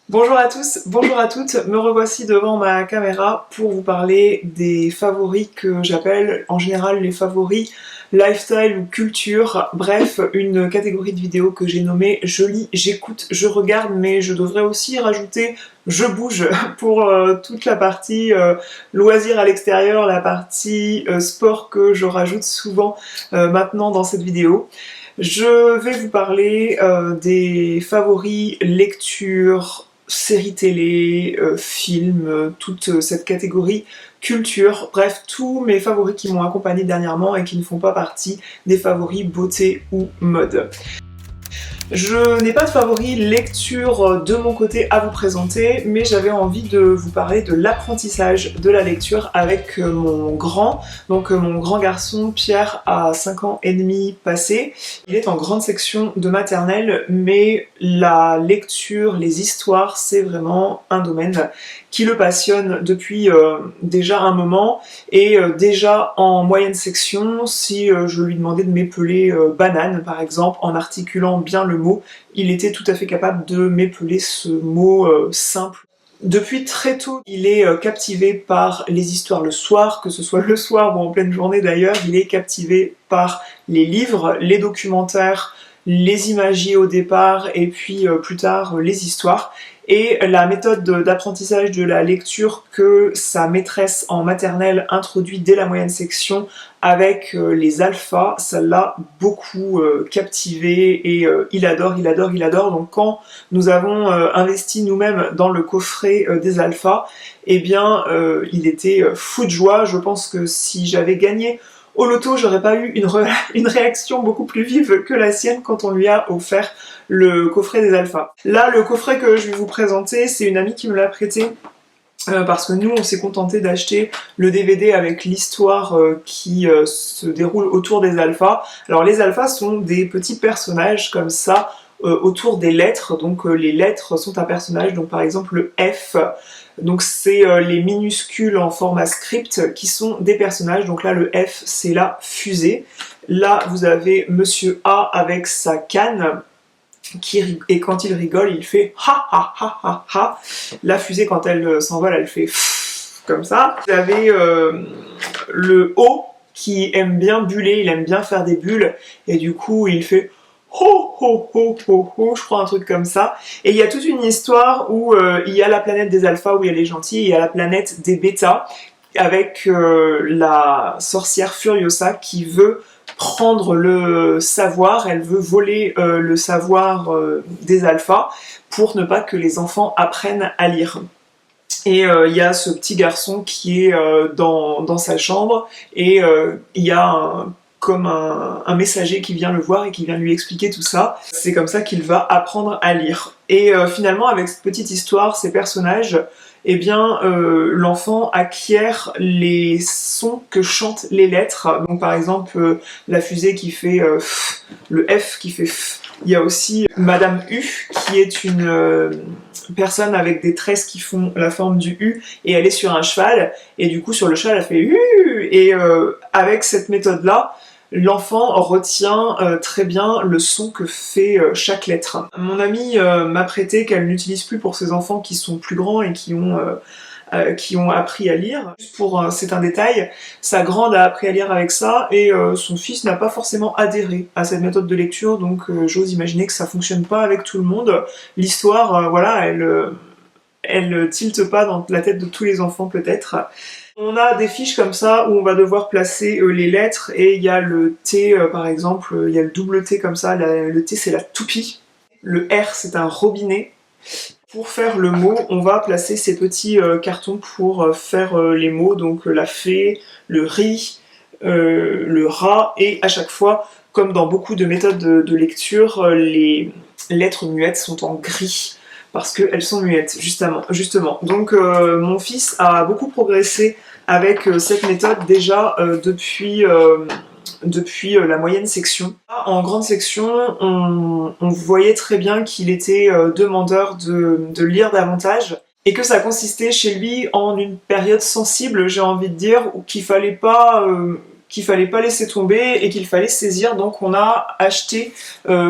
Bonjour à tous, bonjour à toutes, me revoici devant ma caméra pour vous parler des favoris que j'appelle en général les favoris lifestyle ou culture, bref, une catégorie de vidéos que j'ai nommée je lis, j'écoute, je regarde, mais je devrais aussi rajouter je bouge pour toute la partie loisirs à l'extérieur, la partie sport que je rajoute souvent maintenant dans cette vidéo. Je vais vous parler des favoris lecture, séries télé, films, toute cette catégorie culture, bref, tous mes favoris qui m'ont accompagné dernièrement et qui ne font pas partie des favoris beauté ou mode. Je n'ai pas de favori lecture de mon côté à vous présenter, mais j'avais envie de vous parler de l'apprentissage de la lecture avec mon grand. Donc mon grand garçon Pierre a 5 ans et demi passé. Il est en grande section de maternelle, mais la lecture, les histoires, c'est vraiment un domaine qui le passionne depuis déjà un moment. Et déjà en moyenne section, si je lui demandais de m'épeler banane par exemple, en articulant bien le mot, il était tout à fait capable de m'épeler ce mot simple. Depuis très tôt, il est captivé par les histoires le soir, que ce soit le soir ou en pleine journée d'ailleurs, il est captivé par les livres, les documentaires, les imagiers au départ et puis plus tard les histoires. Et la méthode d'apprentissage de la lecture que sa maîtresse en maternelle introduit dès la moyenne section avec les alphas, ça l'a beaucoup captivé et il adore, il adore, il adore. Donc quand nous avons investi nous-mêmes dans le coffret des alphas, eh bien il était fou de joie. Je pense que si j'avais gagné au loto, j'aurais pas eu une réaction beaucoup plus vive que la sienne quand on lui a offert le coffret des alphas. Là, le coffret que je vais vous présenter, c'est une amie qui me l'a prêté parce que nous, on s'est contenté d'acheter le DVD avec l'histoire qui se déroule autour des alphas. Alors les alphas sont des petits personnages comme ça autour des lettres, donc les lettres sont un personnage, donc par exemple le F, donc c'est les minuscules en format script qui sont des personnages, donc là le F c'est la fusée, là vous avez Monsieur A avec sa canne, et quand il rigole il fait ha ha ha ha ha, la fusée quand elle s'envole elle fait comme ça, vous avez le O qui aime bien buller, il aime bien faire des bulles, et du coup il fait ho ho ho ho ho, je crois un truc comme ça. Et il y a toute une histoire où il y a la planète des alphas où il y a les gentils, et il y a la planète des bêtas avec la sorcière Furiosa qui veut prendre le savoir, elle veut voler le savoir des alphas pour ne pas que les enfants apprennent à lire. Et il y a ce petit garçon qui est dans sa chambre et il y a comme un messager qui vient le voir et qui vient lui expliquer tout ça. C'est comme ça qu'il va apprendre à lire. Et finalement, avec cette petite histoire, ces personnages, eh bien, l'enfant acquiert les sons que chantent les lettres. Donc par exemple, la fusée qui fait le F qui fait F. Il y a aussi Madame U, qui est une personne avec des tresses qui font la forme du U, et elle est sur un cheval, et du coup sur le cheval elle fait U, et avec cette méthode-là, l'enfant retient très bien le son que fait chaque lettre. Mon amie m'a prêté qu'elle n'utilise plus pour ses enfants qui sont plus grands et qui ont appris à lire. Juste pour, c'est un détail, sa grande a appris à lire avec ça et son fils n'a pas forcément adhéré à cette méthode de lecture, donc j'ose imaginer que ça fonctionne pas avec tout le monde. L'histoire, voilà, elle tilte pas dans la tête de tous les enfants peut-être. On a des fiches comme ça où on va devoir placer les lettres et il y a le T par exemple, il y a le double T comme ça, le T c'est la toupie, le R c'est un robinet. Pour faire le mot, on va placer ces petits cartons pour faire les mots, donc la fée, le riz, le rat, et à chaque fois, comme dans beaucoup de méthodes de lecture, les lettres muettes sont en gris parce qu'elles sont muettes, justement. Donc mon fils a beaucoup progressé avec cette méthode déjà depuis la moyenne section. En grande section, on voyait très bien qu'il était demandeur de lire davantage et que ça consistait chez lui en une période sensible, j'ai envie de dire, où qu'il fallait pas laisser tomber et qu'il fallait saisir. Donc on a acheté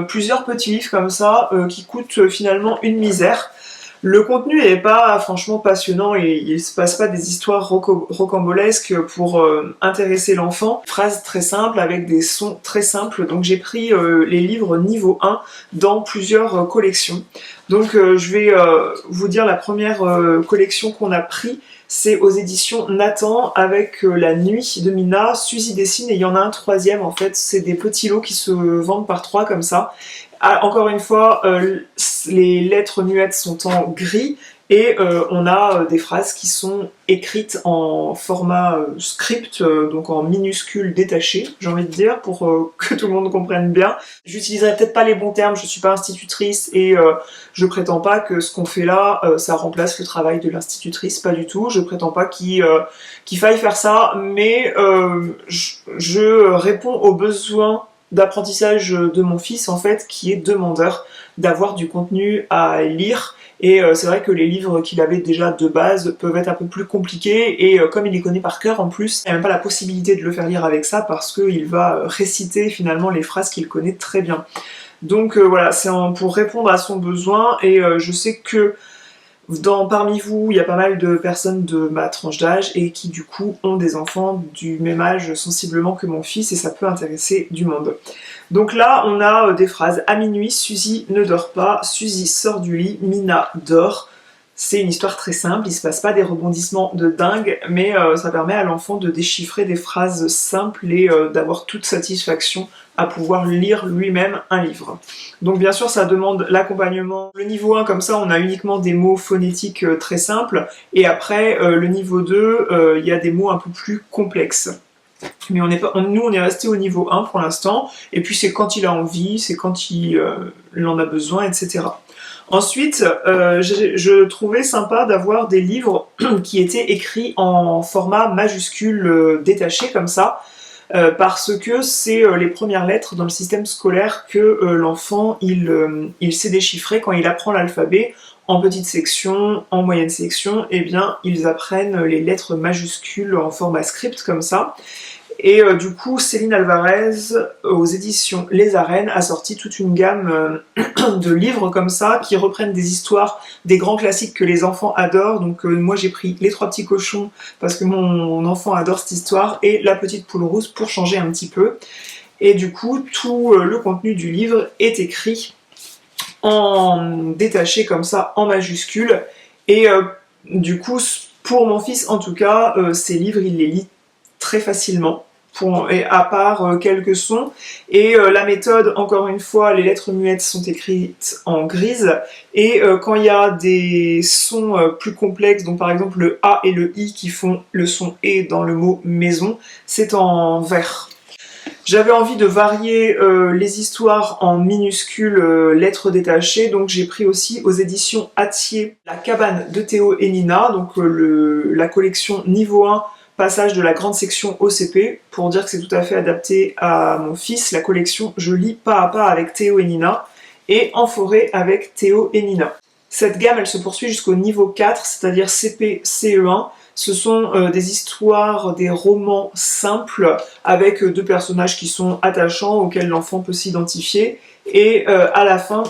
plusieurs petits livres comme ça qui coûtent finalement une misère. Le contenu n'est pas franchement passionnant et il se passe pas des histoires rocambolesques pour intéresser l'enfant. Phrases très simples avec des sons très simples. Donc j'ai pris les livres niveau 1 dans plusieurs collections. Donc je vais vous dire la première collection qu'on a pris. C'est aux éditions Nathan avec La Nuit de Mina, Suzy dessine et il y en a un troisième en fait. C'est des petits lots qui se vendent par trois comme ça. Ah, encore une fois, les lettres muettes sont en gris et on a des phrases qui sont écrites en format script, donc en minuscules détachées, j'ai envie de dire, pour que tout le monde comprenne bien. J'utiliserai peut-être pas les bons termes, je suis pas institutrice et je prétends pas que ce qu'on fait là, ça remplace le travail de l'institutrice, pas du tout. Je prétends pas qu'il faille faire ça, mais je réponds aux besoins d'apprentissage de mon fils en fait qui est demandeur d'avoir du contenu à lire et c'est vrai que les livres qu'il avait déjà de base peuvent être un peu plus compliqués et comme il les connaît par cœur en plus, il n'y a même pas la possibilité de le faire lire avec ça parce qu'il va réciter finalement les phrases qu'il connaît très bien. Donc voilà, c'est pour répondre à son besoin et je sais que parmi vous, il y a pas mal de personnes de ma tranche d'âge et qui du coup ont des enfants du même âge sensiblement que mon fils et ça peut intéresser du monde. Donc là, on a des phrases. À minuit, Suzy ne dort pas, Suzy sort du lit, Mina dort. C'est une histoire très simple, il se passe pas des rebondissements de dingue, mais ça permet à l'enfant de déchiffrer des phrases simples et d'avoir toute satisfaction à pouvoir lire lui-même un livre. Donc bien sûr ça demande l'accompagnement. Le niveau 1 comme ça on a uniquement des mots phonétiques très simples et après le niveau 2 il y a des mots un peu plus complexes. Mais nous on est resté au niveau 1 pour l'instant et puis c'est quand il a envie, c'est quand il en a besoin, etc. Ensuite, je trouvais sympa d'avoir des livres qui étaient écrits en format majuscule détaché comme ça, parce que c'est les premières lettres dans le système scolaire que l'enfant il sait déchiffrer quand il apprend l'alphabet en petite section, en moyenne section, et bien ils apprennent les lettres majuscules en format script comme ça. Et du coup, Céline Alvarez, aux éditions Les Arènes, a sorti toute une gamme de livres comme ça, qui reprennent des histoires, des grands classiques que les enfants adorent. Donc moi j'ai pris Les Trois Petits Cochons, parce que mon enfant adore cette histoire, et La Petite Poule Rousse pour changer un petit peu. Et du coup, tout le contenu du livre est écrit en détaché comme ça, en majuscule. Et du coup, pour mon fils en tout cas, ces livres, il les lit très facilement. Et à part quelques sons. Et la méthode, encore une fois, les lettres muettes sont écrites en grise. Et quand il y a des sons plus complexes, donc par exemple le A et le I qui font le son E dans le mot maison, c'est en vert. J'avais envie de varier les histoires en minuscules lettres détachées, donc j'ai pris aussi aux éditions Hatier La cabane de Théo et Nina, donc la collection niveau 1, passage de la grande section OCP, pour dire que c'est tout à fait adapté à mon fils, la collection Je lis pas à pas avec Théo et Nina, et En forêt avec Théo et Nina. Cette gamme, elle se poursuit jusqu'au niveau 4, c'est-à-dire CP, CE1. Ce sont des histoires, des romans simples, avec deux personnages qui sont attachants, auxquels l'enfant peut s'identifier. Et à la fin,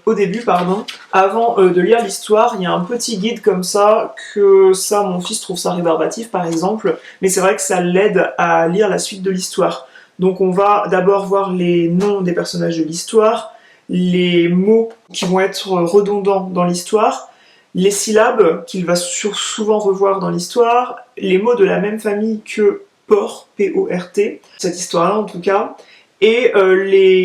au début, pardon, avant de lire l'histoire, il y a un petit guide comme ça, mon fils trouve ça rébarbatif par exemple, mais c'est vrai que ça l'aide à lire la suite de l'histoire. Donc on va d'abord voir les noms des personnages de l'histoire, les mots qui vont être redondants dans l'histoire, les syllabes qu'il va souvent revoir dans l'histoire, les mots de la même famille que port, P-O-R-T, cette histoire-là en tout cas, et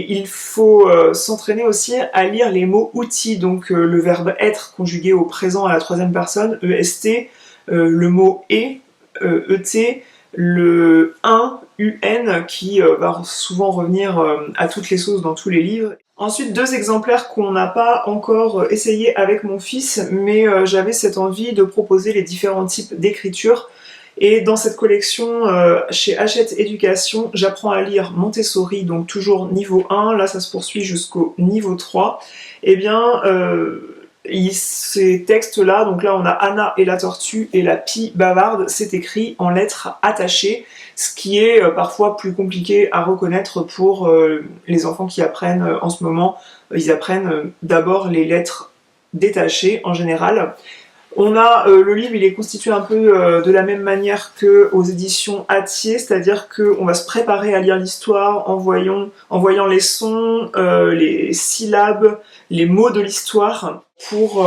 il faut s'entraîner aussi à lire les mots outils, donc le verbe être conjugué au présent à la troisième personne, EST, le mot et, ET, le un, UN, qui va souvent revenir à toutes les sauces dans tous les livres. Ensuite, deux exemplaires qu'on n'a pas encore essayé avec mon fils, mais j'avais cette envie de proposer les différents types d'écriture. Et dans cette collection, chez Hachette Éducation, j'apprends à lire Montessori, donc toujours niveau 1, là ça se poursuit jusqu'au niveau 3. Eh bien, ces textes-là, donc là on a Anna et la tortue et la pie bavarde, c'est écrit en lettres attachées, ce qui est parfois plus compliqué à reconnaître pour les enfants qui apprennent en ce moment. Ils apprennent d'abord les lettres détaché en général. On a le livre, il est constitué un peu de la même manière que aux éditions Hatier, c'est-à-dire qu'on va se préparer à lire l'histoire en voyant les sons, les syllabes, les mots de l'histoire pour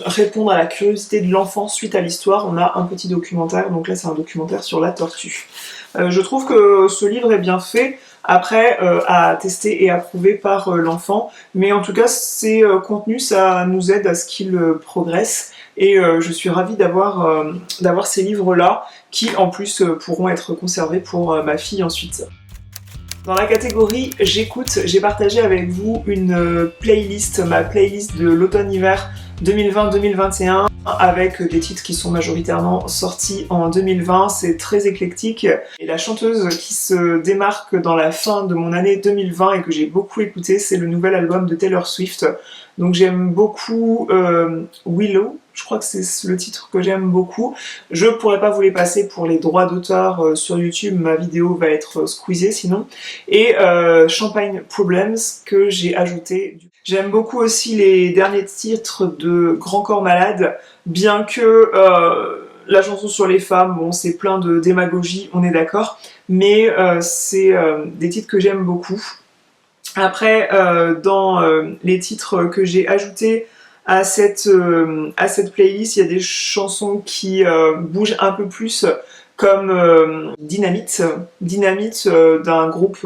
répondre à la curiosité de l'enfant suite à l'histoire. On a un petit documentaire, donc là c'est un documentaire sur la tortue. Je trouve que ce livre est bien fait. Après, à tester et approuver par l'enfant, mais en tout cas, ces contenus, ça nous aide à ce qu'il progresse. Et je suis ravie d'avoir ces livres-là, qui en plus pourront être conservés pour ma fille ensuite. Dans la catégorie j'écoute, j'ai partagé avec vous une playlist, ma playlist de l'automne-hiver 2020-2021, avec des titres qui sont majoritairement sortis en 2020, c'est très éclectique. Et la chanteuse qui se démarque dans la fin de mon année 2020 et que j'ai beaucoup écouté, c'est le nouvel album de Taylor Swift. Donc j'aime beaucoup Willow, je crois que c'est le titre que j'aime beaucoup. Je pourrais pas vous les passer pour les droits d'auteur sur YouTube, ma vidéo va être squeezée sinon. Et Champagne Problems que j'ai ajouté. J'aime beaucoup aussi les derniers titres de Grand Corps Malade, bien que la chanson sur les femmes, bon c'est plein de démagogie, on est d'accord, mais c'est des titres que j'aime beaucoup. Après, dans les titres que j'ai ajoutés à cette playlist, il y a des chansons qui bougent un peu plus, comme Dynamite. Dynamite d'un groupe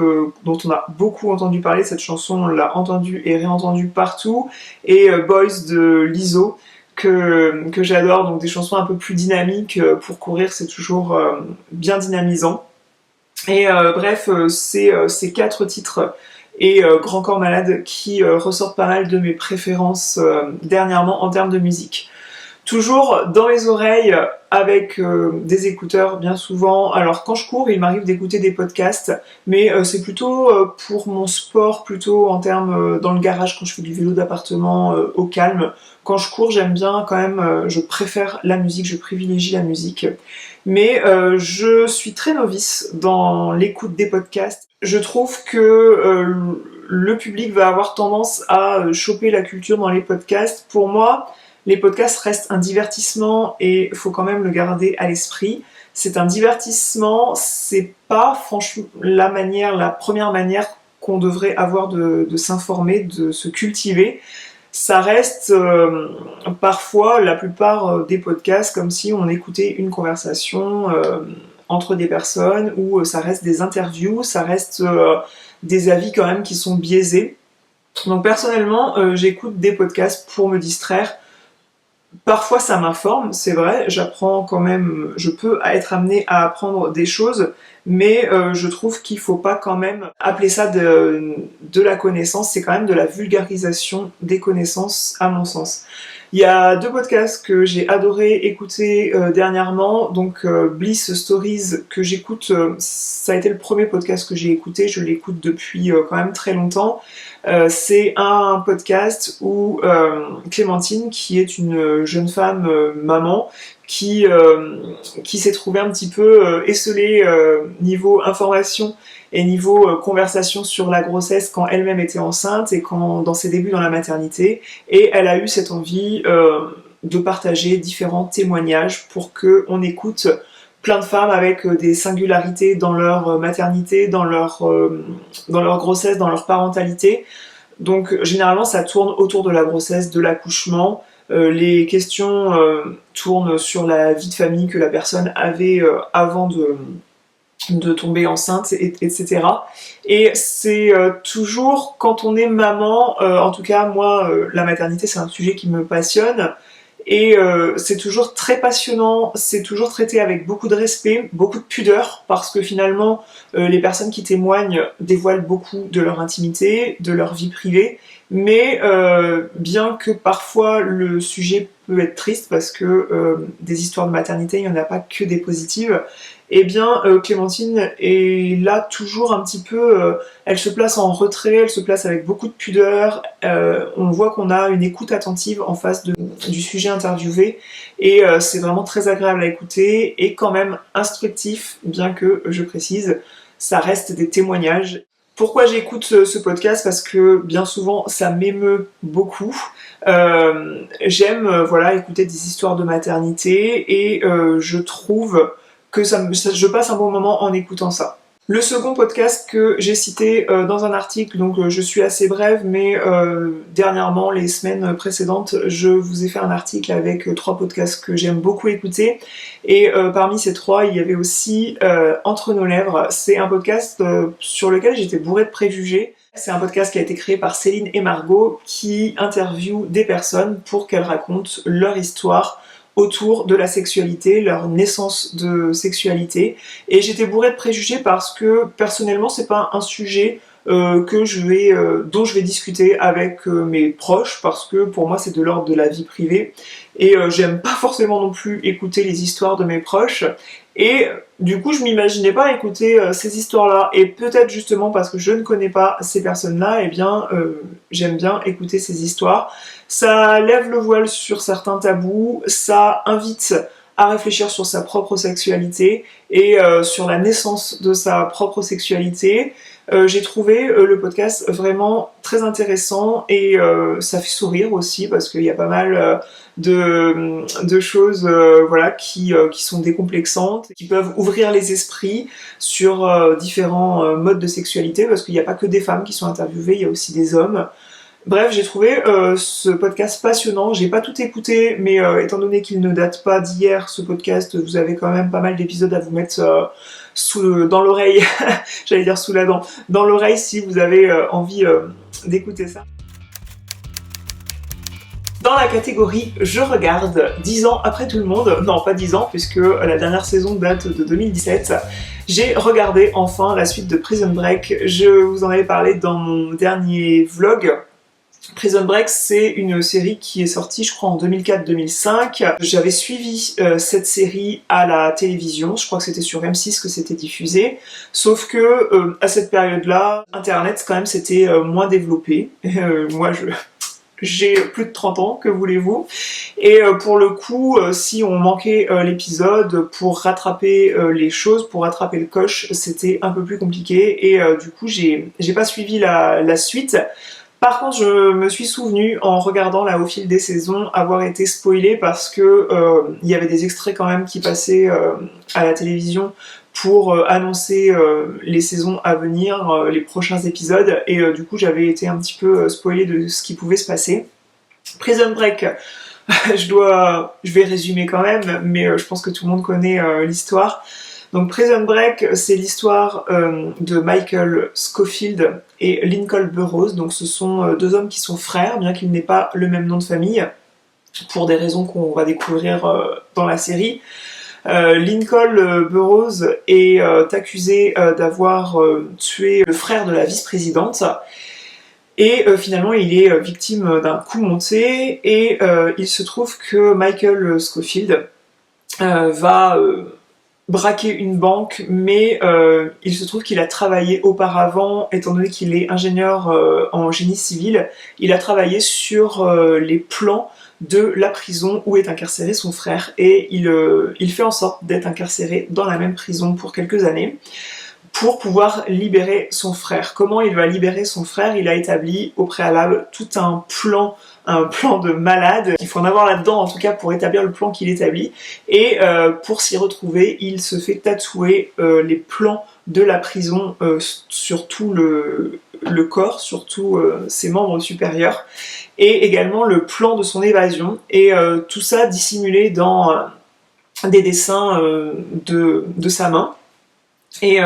dont on a beaucoup entendu parler. Cette chanson, on l'a entendue et réentendue partout. Et Boys de Lizzo, que j'adore. Donc des chansons un peu plus dynamiques. Pour courir, c'est toujours bien dynamisant. Et bref, ces 4 titres et Grand Corps Malade qui ressortent pas mal de mes préférences dernièrement en termes de musique. Toujours dans mes oreilles avec des écouteurs bien souvent. Alors quand je cours, il m'arrive d'écouter des podcasts, mais c'est plutôt pour mon sport, plutôt en termes dans le garage quand je fais du vélo d'appartement au calme. Quand je cours, j'aime bien quand même, je préfère la musique, je privilégie la musique. Mais je suis très novice dans l'écoute des podcasts. Je trouve que le public va avoir tendance à choper la culture dans les podcasts. Pour moi, les podcasts restent un divertissement et il faut quand même le garder à l'esprit. C'est un divertissement, c'est pas franchement la première manière qu'on devrait avoir de s'informer, de se cultiver. Ça reste parfois la plupart des podcasts comme si on écoutait une conversation entre des personnes, ou ça reste des interviews, ça reste des avis quand même qui sont biaisés. Donc personnellement, j'écoute des podcasts pour me distraire. Parfois ça m'informe, c'est vrai, j'apprends quand même, je peux être amenée à apprendre des choses, mais je trouve qu'il faut pas quand même appeler ça de la connaissance, c'est quand même de la vulgarisation des connaissances à mon sens. Il y a 2 podcasts que j'ai adoré écouter dernièrement, donc Bliss Stories que j'écoute, ça a été le premier podcast que j'ai écouté, je l'écoute depuis quand même très longtemps. C'est un podcast où Clémentine, qui est une jeune femme maman, qui s'est trouvée un petit peu esselée niveau information et niveau conversation sur la grossesse quand elle-même était enceinte et dans ses débuts dans la maternité, et elle a eu cette envie de partager différents témoignages pour qu'on écoute plein de femmes avec des singularités dans leur maternité, dans leur grossesse, dans leur parentalité. Donc généralement ça tourne autour de la grossesse, de l'accouchement. Les questions tournent sur la vie de famille que la personne avait avant de tomber enceinte, etc. Et c'est toujours, quand on est maman, en tout cas moi, la maternité c'est un sujet qui me passionne, et c'est toujours très passionnant, c'est toujours traité avec beaucoup de respect, beaucoup de pudeur, parce que finalement les personnes qui témoignent dévoilent beaucoup de leur intimité, de leur vie privée, mais bien que parfois le sujet peut être triste, parce que des histoires de maternité, il n'y en a pas que des positives, eh bien Clémentine est là toujours un petit peu, elle se place en retrait, elle se place avec beaucoup de pudeur, on voit qu'on a une écoute attentive en face du sujet interviewé, et c'est vraiment très agréable à écouter, et quand même instructif, bien que, je précise, ça reste des témoignages. Pourquoi j'écoute ce podcast? Parce que bien souvent ça m'émeut beaucoup. J'aime voilà, écouter des histoires de maternité et je trouve que je passe un bon moment en écoutant ça. Le second podcast que j'ai cité dans un article, donc je suis assez brève, mais dernièrement, les semaines précédentes, je vous ai fait un article avec 3 podcasts que j'aime beaucoup écouter. Et parmi ces 3, il y avait aussi Entre nos lèvres. C'est un podcast sur lequel j'étais bourrée de préjugés. C'est un podcast qui a été créé par Céline et Margot qui interviewent des personnes pour qu'elles racontent leur histoire autour de la sexualité, leur naissance de sexualité. Et j'étais bourrée de préjugés parce que personnellement c'est pas un sujet dont je vais discuter avec mes proches, parce que pour moi c'est de l'ordre de la vie privée et j'aime pas forcément non plus écouter les histoires de mes proches. Et du coup je m'imaginais pas écouter ces histoires-là, et peut-être justement parce que je ne connais pas ces personnes-là, et bien j'aime bien écouter ces histoires. Ça lève le voile sur certains tabous, ça invite à réfléchir sur sa propre sexualité et sur la naissance de sa propre sexualité. J'ai trouvé le podcast vraiment très intéressant et ça fait sourire aussi, parce qu'il y a pas mal de choses voilà, qui sont décomplexantes, qui peuvent ouvrir les esprits sur différents modes de sexualité, parce qu'il n'y a pas que des femmes qui sont interviewées, il y a aussi des hommes. Bref, j'ai trouvé ce podcast passionnant. J'ai pas tout écouté, mais étant donné qu'il ne date pas d'hier, ce podcast, vous avez quand même pas mal d'épisodes à vous mettre dans l'oreille. J'allais dire sous la dent. Dans l'oreille, si vous avez envie d'écouter ça. Dans la catégorie Je regarde, 10 ans après tout le monde, non pas 10 ans puisque la dernière saison date de 2017, j'ai regardé enfin la suite de Prison Break. Je vous en avais parlé dans mon dernier vlog. Prison Break, c'est une série qui est sortie, je crois, en 2004-2005. J'avais suivi cette série à la télévision, je crois que c'était sur M6 que c'était diffusé, sauf que à cette période-là, Internet, quand même, c'était moins développé. Moi, j'ai plus de 30 ans, que voulez-vous? Et pour le coup, si on manquait l'épisode, pour rattraper les choses, pour rattraper le coche, c'était un peu plus compliqué, et du coup, j'ai pas suivi la suite. Par contre, je me suis souvenu, en regardant là au fil des saisons, avoir été spoilée parce que il y avait des extraits quand même qui passaient à la télévision pour annoncer les saisons à venir, les prochains épisodes, et du coup j'avais été un petit peu spoilée de ce qui pouvait se passer. Prison Break, je vais résumer quand même, mais je pense que tout le monde connaît l'histoire. Donc Prison Break, c'est l'histoire de Michael Scofield et Lincoln Burrows. Donc ce sont 2 hommes qui sont frères, bien qu'ils n'aient pas le même nom de famille, pour des raisons qu'on va découvrir dans la série. Lincoln Burrows est accusé d'avoir tué le frère de la vice-présidente. Et finalement, il est victime d'un coup monté, et il se trouve que Michael Scofield va braquer une banque, mais il se trouve qu'il a travaillé auparavant, étant donné qu'il est ingénieur en génie civil, il a travaillé sur les plans de la prison où est incarcéré son frère, et il fait en sorte d'être incarcéré dans la même prison pour quelques années pour pouvoir libérer son frère. Comment il va libérer son frère? Il a établi au préalable tout un plan de malade. Il faut en avoir là-dedans, en tout cas, pour établir le plan qu'il établit. Et pour s'y retrouver, il se fait tatouer les plans de la prison sur tout le corps, sur tous ses membres supérieurs, et également le plan de son évasion. Et tout ça dissimulé dans des dessins de sa main. Et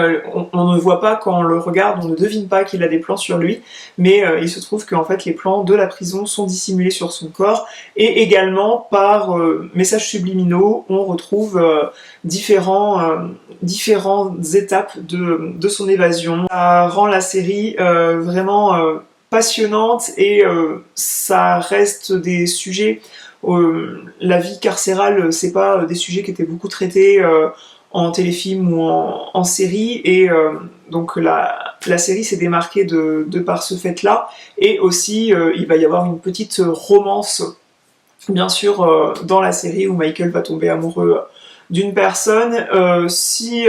on ne voit pas quand on le regarde, on ne devine pas qu'il a des plans sur lui, mais il se trouve qu'en fait les plans de la prison sont dissimulés sur son corps, et également par messages subliminaux, on retrouve différentes étapes de son évasion. Ça rend la série vraiment passionnante, et ça reste des sujets, la vie carcérale, c'est pas des sujets qui étaient beaucoup traités en téléfilm ou en série, et donc la série s'est démarquée de par ce fait-là, et aussi il va y avoir une petite romance, bien sûr, dans la série, où Michael va tomber amoureux d'une personne. Si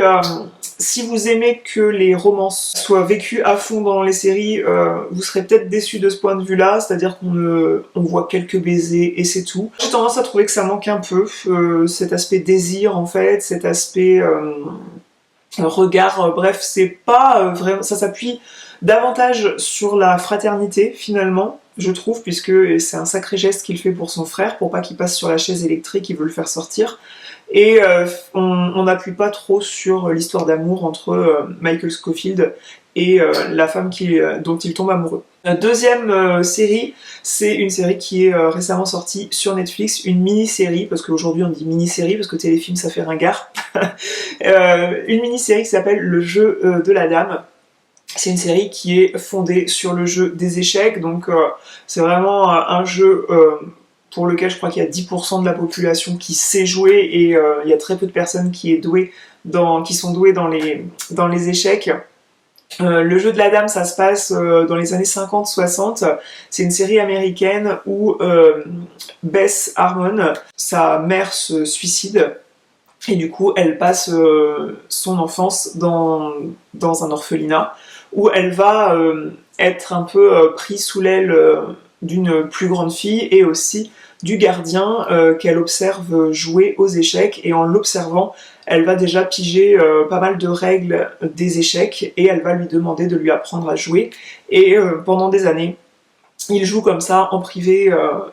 vous aimez que les romances soient vécues à fond dans les séries, vous serez peut-être déçu de ce point de vue-là, c'est-à-dire on voit quelques baisers et c'est tout. J'ai tendance à trouver que ça manque un peu, cet aspect désir en fait, cet aspect regard, bref, c'est pas vraiment, ça s'appuie davantage sur la fraternité finalement, je trouve, puisque c'est un sacré geste qu'il fait pour son frère, pour pas qu'il passe sur la chaise électrique, il veut le faire sortir. Et on n'appuie pas trop sur l'histoire d'amour entre Michael Scofield et la femme dont il tombe amoureux. La deuxième série, c'est une série qui est récemment sortie sur Netflix, une mini-série, parce qu'aujourd'hui on dit mini-série, parce que téléfilm ça fait ringard. Une mini-série qui s'appelle Le jeu de la dame. C'est une série qui est fondée sur le jeu des échecs, donc c'est vraiment un jeu pour lequel je crois qu'il y a 10% de la population qui sait jouer et il y a très peu de personnes qui sont douées dans les échecs. Le jeu de la dame, ça se passe dans les années 50-60. C'est une série américaine où Beth Harmon, sa mère se suicide. Et du coup, elle passe son enfance dans un orphelinat où elle va être un peu prise sous l'aile d'une plus grande fille et aussi du gardien qu'elle observe jouer aux échecs. Et en l'observant, elle va déjà piger pas mal de règles des échecs et elle va lui demander de lui apprendre à jouer. Et pendant des années, il joue comme ça en privé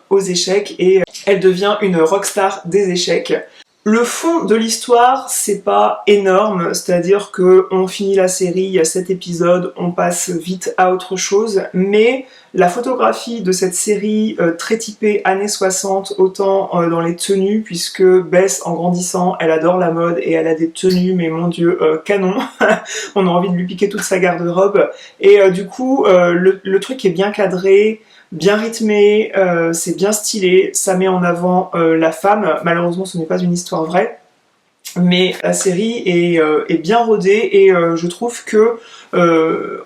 aux échecs et elle devient une rockstar des échecs. Le fond de l'histoire, c'est pas énorme, c'est-à-dire que on finit la série, il y a 7 épisodes, on passe vite à autre chose, mais la photographie de cette série très typée années 60, autant dans les tenues, puisque Bess, en grandissant, elle adore la mode et elle a des tenues, mais mon dieu, canon. On a envie de lui piquer toute sa garde-robe. Et du coup, le truc est bien cadré, bien rythmé, c'est bien stylé, ça met en avant la femme. Malheureusement ce n'est pas une histoire vraie, mais la série est bien rodée et je trouve que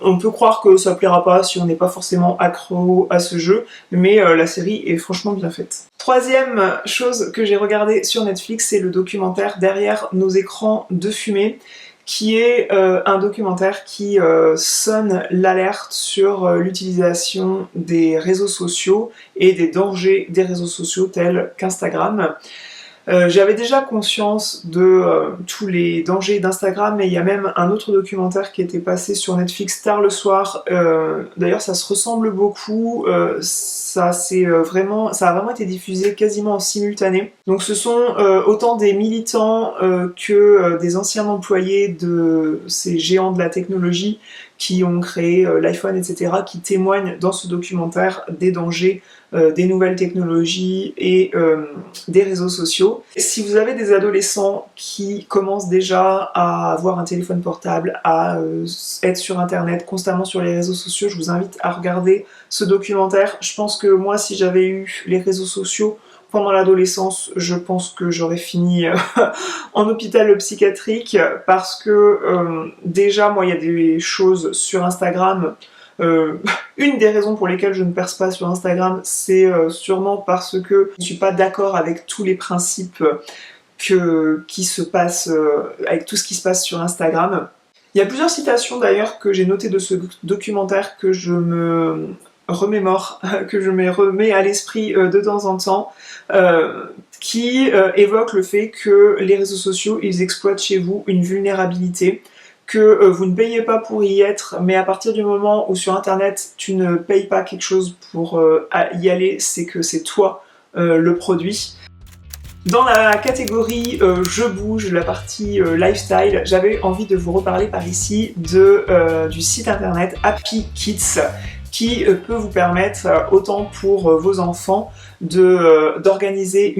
on peut croire que ça plaira pas si on n'est pas forcément accro à ce jeu, mais la série est franchement bien faite. Troisième chose que j'ai regardée sur Netflix, c'est le documentaire Derrière nos écrans de fumée, qui est un documentaire qui sonne l'alerte sur l'utilisation des réseaux sociaux et des dangers des réseaux sociaux tels qu'Instagram. J'avais déjà conscience de tous les dangers d'Instagram, mais il y a même un autre documentaire qui était passé sur Netflix tard le soir. D'ailleurs, ça se ressemble beaucoup. Ça a vraiment été diffusé quasiment en simultané. Donc, ce sont autant des militants que des anciens employés de ces géants de la technologie qui ont créé l'iPhone, etc., qui témoignent dans ce documentaire des dangers des nouvelles technologies et des réseaux sociaux. Si vous avez des adolescents qui commencent déjà à avoir un téléphone portable, à être sur internet, constamment sur les réseaux sociaux, je vous invite à regarder ce documentaire. Je pense que moi, si j'avais eu les réseaux sociaux pendant l'adolescence, je pense que j'aurais fini en hôpital psychiatrique parce que déjà, moi, il y a des choses sur Instagram. Une des raisons pour lesquelles je ne perce pas sur Instagram, c'est sûrement parce que je ne suis pas d'accord avec tous les principes qui se passent, avec tout ce qui se passe sur Instagram. Il y a plusieurs citations d'ailleurs que j'ai notées de ce documentaire que je me remémore, que je me remets à l'esprit de temps en temps, qui évoquent le fait que les réseaux sociaux, ils exploitent chez vous une vulnérabilité, que vous ne payez pas pour y être, mais à partir du moment où sur internet tu ne payes pas quelque chose pour y aller, c'est que c'est toi le produit. Dans la catégorie je bouge, la partie lifestyle, j'avais envie de vous reparler par ici du site internet Happy Kids, qui peut vous permettre, autant pour vos enfants, d'organiser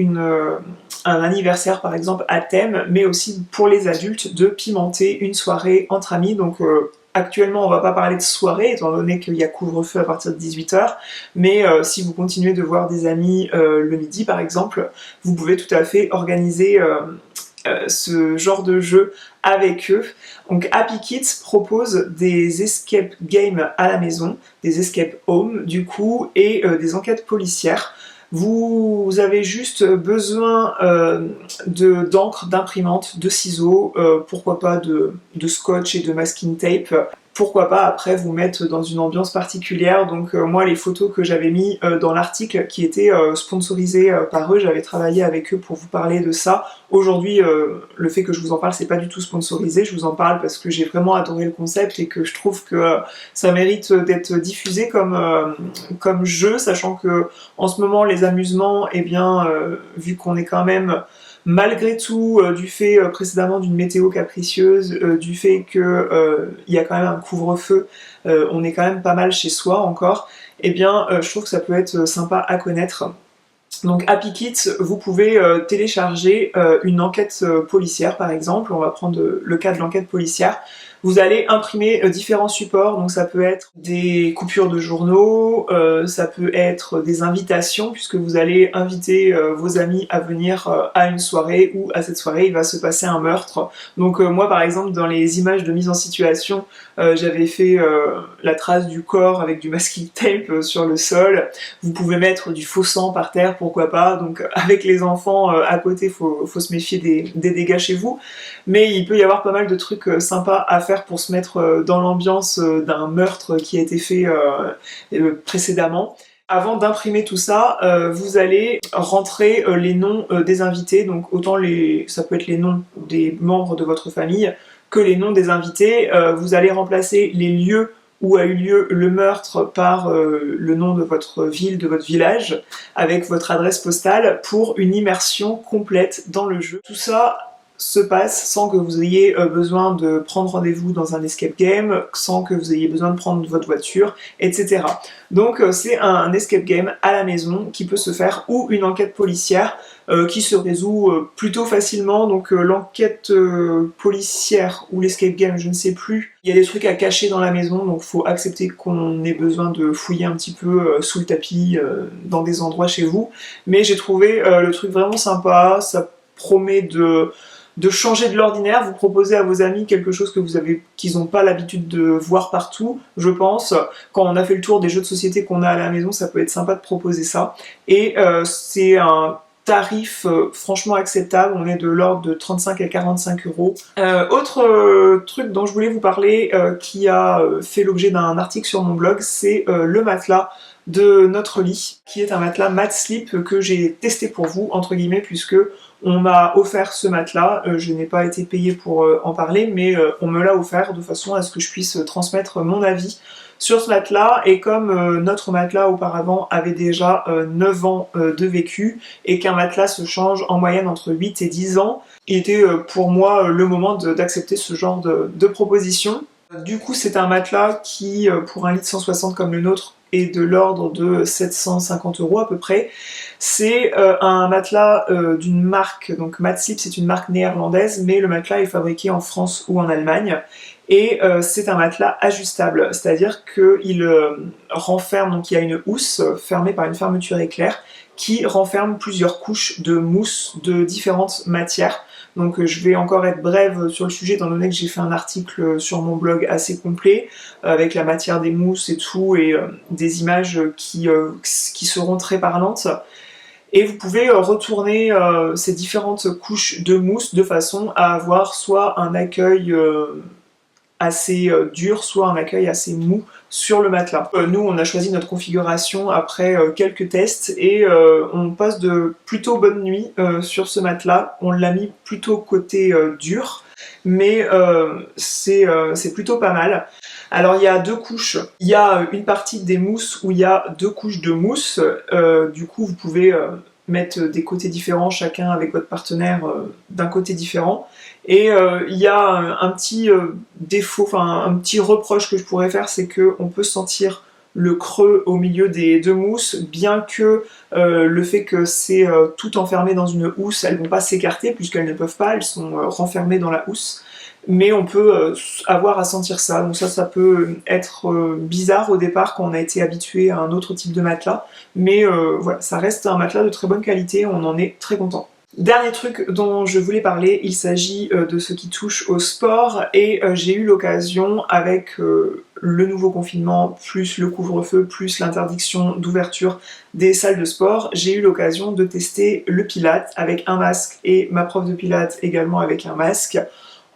un anniversaire par exemple à thème, mais aussi pour les adultes de pimenter une soirée entre amis. Donc actuellement on va pas parler de soirée étant donné qu'il y a couvre-feu à partir de 18h, mais si vous continuez de voir des amis le midi par exemple, vous pouvez tout à fait organiser ce genre de jeu avec eux. Donc Happy Kids propose des escape games à la maison, des escape home du coup, et des enquêtes policières. Vous avez juste besoin d'encre, d'imprimante, de ciseaux, pourquoi pas de scotch et de masking tape. Pourquoi pas après vous mettre dans une ambiance particulière. Donc moi les photos que j'avais mis dans l'article qui étaient sponsorisées par eux, j'avais travaillé avec eux pour vous parler de ça. Aujourd'hui le fait que je vous en parle c'est pas du tout sponsorisé, je vous en parle parce que j'ai vraiment adoré le concept et que je trouve que ça mérite d'être diffusé comme jeu, sachant que en ce moment les amusements, eh bien vu qu'on est quand même malgré tout, du fait précédemment d'une météo capricieuse, du fait que il y a quand même un couvre-feu, on est quand même pas mal chez soi encore, eh bien je trouve que ça peut être sympa à connaître. Donc Happy Kits, vous pouvez télécharger une enquête policière par exemple, on va prendre le cas de l'enquête policière. Vous allez imprimer différents supports, donc ça peut être des coupures de journaux, ça peut être des invitations, puisque vous allez inviter vos amis à venir à une soirée, où à cette soirée il va se passer un meurtre. Donc moi par exemple dans les images de mise en situation, j'avais fait la trace du corps avec du masking tape sur le sol. Vous pouvez mettre du faux sang par terre, pourquoi pas. Donc avec les enfants à côté, faut se méfier des dégâts chez vous. Mais il peut y avoir pas mal de trucs sympas à faire pour se mettre dans l'ambiance d'un meurtre qui a été fait précédemment. Avant d'imprimer tout ça, vous allez rentrer les noms des invités, donc autant ça peut être les noms des membres de votre famille que les noms des invités. Vous allez remplacer les lieux où a eu lieu le meurtre par le nom de votre ville, de votre village, avec votre adresse postale pour une immersion complète dans le jeu. Tout ça se passe sans que vous ayez besoin de prendre rendez-vous dans un escape game, sans que vous ayez besoin de prendre votre voiture, etc. Donc c'est un escape game à la maison qui peut se faire, ou une enquête policière qui se résout plutôt facilement. Donc l'enquête policière ou l'escape game, je ne sais plus, il y a des trucs à cacher dans la maison, donc faut accepter qu'on ait besoin de fouiller un petit peu sous le tapis dans des endroits chez vous. Mais j'ai trouvé le truc vraiment sympa, ça promet de changer de l'ordinaire, vous proposez à vos amis quelque chose qu'ils n'ont pas l'habitude de voir partout, je pense. Quand on a fait le tour des jeux de société qu'on a à la maison, ça peut être sympa de proposer ça. Et c'est un tarif franchement acceptable, on est de l'ordre de 35 à 45 euros. Autre truc dont je voulais vous parler, qui a fait l'objet d'un article sur mon blog, c'est le matelas de notre lit, qui est un matelas Mat Sleep que j'ai testé pour vous, entre guillemets, puisque on m'a offert ce matelas, je n'ai pas été payée pour en parler, mais on me l'a offert de façon à ce que je puisse transmettre mon avis sur ce matelas. Et comme notre matelas auparavant avait déjà 9 ans de vécu, et qu'un matelas se change en moyenne entre 8 et 10 ans, il était pour moi le moment d'accepter ce genre de proposition. Du coup c'est un matelas qui, pour un lit de 160 comme le nôtre, est de l'ordre de 750 euros à peu près. C'est un matelas d'une marque, donc Mat Sleep c'est une marque néerlandaise, mais le matelas est fabriqué en France ou en Allemagne. Et c'est un matelas ajustable, c'est-à-dire qu'il renferme, donc il y a une housse fermée par une fermeture éclair qui renferme plusieurs couches de mousse de différentes matières. Donc je vais encore être brève sur le sujet, étant donné que j'ai fait un article sur mon blog assez complet, avec la matière des mousses et tout, et des images qui seront très parlantes. Et vous pouvez retourner ces différentes couches de mousse de façon à avoir soit un accueil assez dur, soit un accueil assez mou sur le matelas. Nous, on a choisi notre configuration après quelques tests et on passe de plutôt bonne nuit sur ce matelas. On l'a mis plutôt côté dur, mais c'est plutôt pas mal. Alors il y a deux couches. Il y a une partie des mousses où il y a deux couches de mousse. Du coup, vous pouvez mettre des côtés différents, chacun avec votre partenaire d'un côté différent. Et il y a un petit défaut, enfin un petit reproche que je pourrais faire, c'est qu'on peut sentir le creux au milieu des deux mousses, bien que le fait que c'est tout enfermé dans une housse, elles ne vont pas s'écarter puisqu'elles ne peuvent pas, elles sont renfermées dans la housse. Mais on peut avoir à sentir ça, donc ça peut être bizarre au départ quand on a été habitué à un autre type de matelas, mais voilà, ça reste un matelas de très bonne qualité, on en est très content. Dernier truc dont je voulais parler, il s'agit de ce qui touche au sport et j'ai eu l'occasion avec le nouveau confinement, plus le couvre-feu, plus l'interdiction d'ouverture des salles de sport, j'ai eu l'occasion de tester le Pilates avec un masque et ma prof de Pilates également avec un masque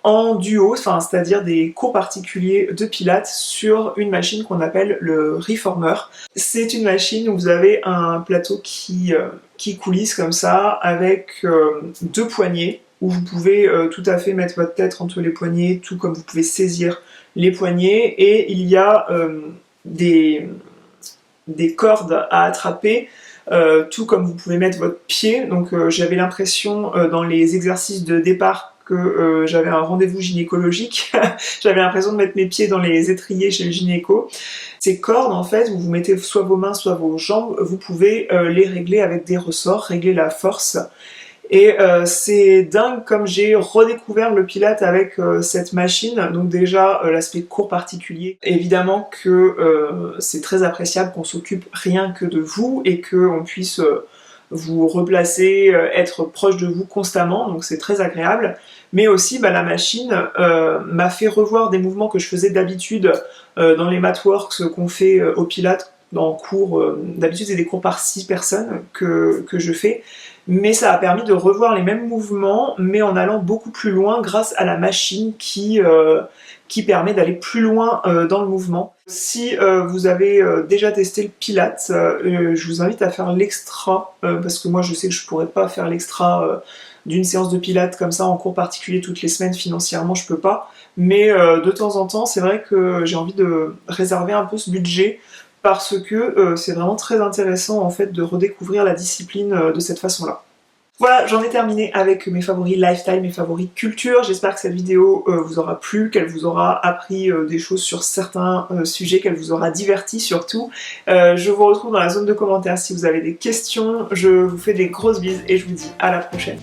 en duo, enfin, c'est-à-dire des cours particuliers de Pilates sur une machine qu'on appelle le Reformer. C'est une machine où vous avez un plateau qui coulisse comme ça avec deux poignées où vous pouvez tout à fait mettre votre tête entre les poignets, tout comme vous pouvez saisir les poignets, et il y a des cordes à attraper, tout comme vous pouvez mettre votre pied. Donc j'avais l'impression dans les exercices de départ que j'avais un rendez-vous gynécologique. J'avais l'impression de mettre mes pieds dans les étriers chez le gynéco. Ces cordes, en fait, où vous mettez soit vos mains, soit vos jambes, vous pouvez les régler avec des ressorts, régler la force. Et c'est dingue comme j'ai redécouvert le Pilates avec cette machine. Donc déjà l'aspect court particulier. Évidemment que c'est très appréciable qu'on s'occupe rien que de vous et qu'on puisse vous replacer, être proche de vous constamment, donc c'est très agréable. Mais aussi la machine m'a fait revoir des mouvements que je faisais d'habitude dans les matworks qu'on fait au Pilates en cours. D'habitude c'est des cours par 6 personnes que je fais. Mais ça a permis de revoir les mêmes mouvements, mais en allant beaucoup plus loin grâce à la machine qui permet d'aller plus loin dans le mouvement. Si vous avez déjà testé le Pilates, je vous invite à faire l'extra, parce que moi je sais que je pourrais pas faire l'extra d'une séance de Pilates comme ça en cours particulier toutes les semaines, financièrement je peux pas, mais de temps en temps c'est vrai que j'ai envie de réserver un peu ce budget parce que c'est vraiment très intéressant en fait de redécouvrir la discipline de cette façon-là. Voilà, j'en ai terminé avec mes favoris lifestyle, mes favoris culture. J'espère que cette vidéo vous aura plu, qu'elle vous aura appris des choses sur certains sujets, qu'elle vous aura diverti surtout. Je vous retrouve dans la zone de commentaires si vous avez des questions. Je vous fais des grosses bises et je vous dis à la prochaine.